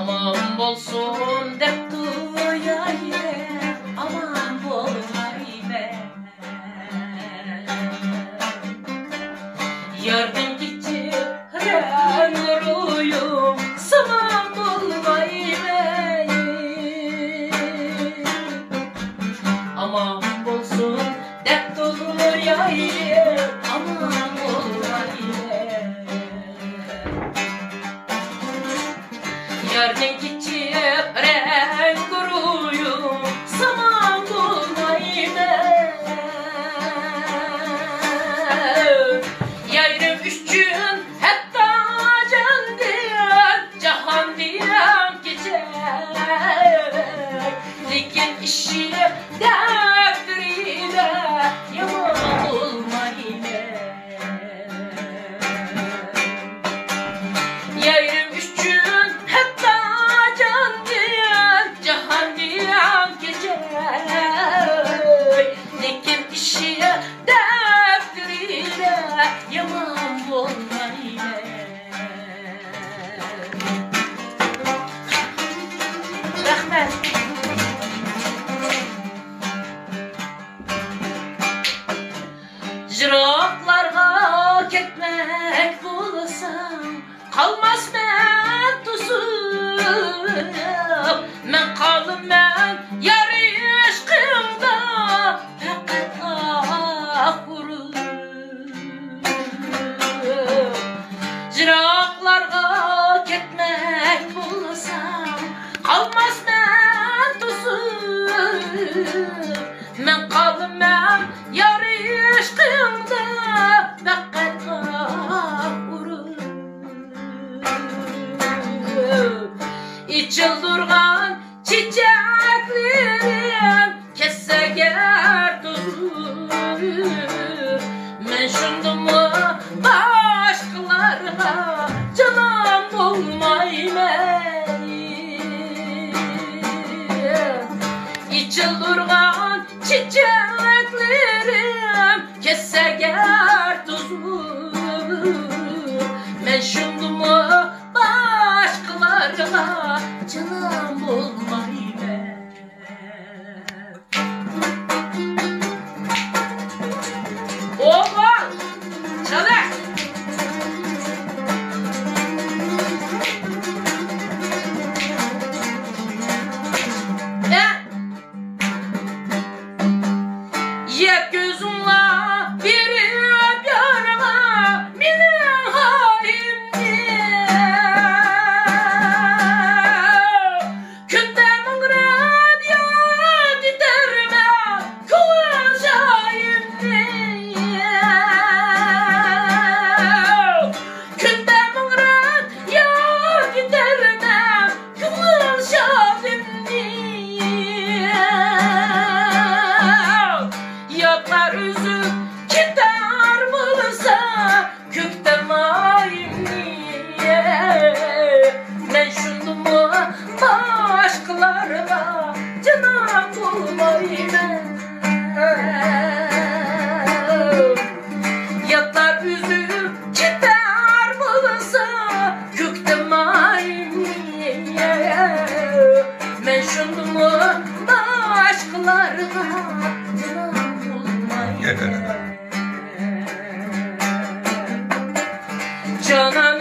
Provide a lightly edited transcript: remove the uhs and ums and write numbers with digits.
aman bolsun dep duyayım, aman bolmaybe. Yardım geçip renuruyum, saman bolmaybe. Aman bolsun dep duyayım, aman bolmaybe. Yardım geçip renk kuruyum, zaman bulmaydı. Yayrım üçün hatta can diyen, cahan diyen geçer. Lekin işi dertliyle yaman olmaydı. Yayrım üçün hatta can diyen, cahan diyen geçer. Lekin işi dertliyle yaman olmaydı. Rahmet. Jiraklarga ketmek bulsam, kalmaz men tusup. Men kaldım men yarı aşkımda, fakat ah vurup. Jiraklarga ketmek bulsam, kalmaz men tusup. Men kaldım men yarı aşkımda, fakat ah vurup. İçildurgan çiçeklerim kesseger durur. Men şundumu başkalarına canım olmaymen. İçildurgan çiçeklerim kesseger durur. Men şundumu başkalarına canım olmaybe. Oğlan, çalak. Yek gözümle biri öp yarama, minin halimdi. Kündemün radyat ederme, kıvır şahimdi. Kündemün radyat ederme, kıvır şahimdi. Yatlar üzüp gider bulsa, kökten ayım niye? Men şundumu başkalarına canım bulmayım. Yatlar üzüp gider bulsa, kökten ayım niye? Men şundumu başkalarına canım bulmayım. Canan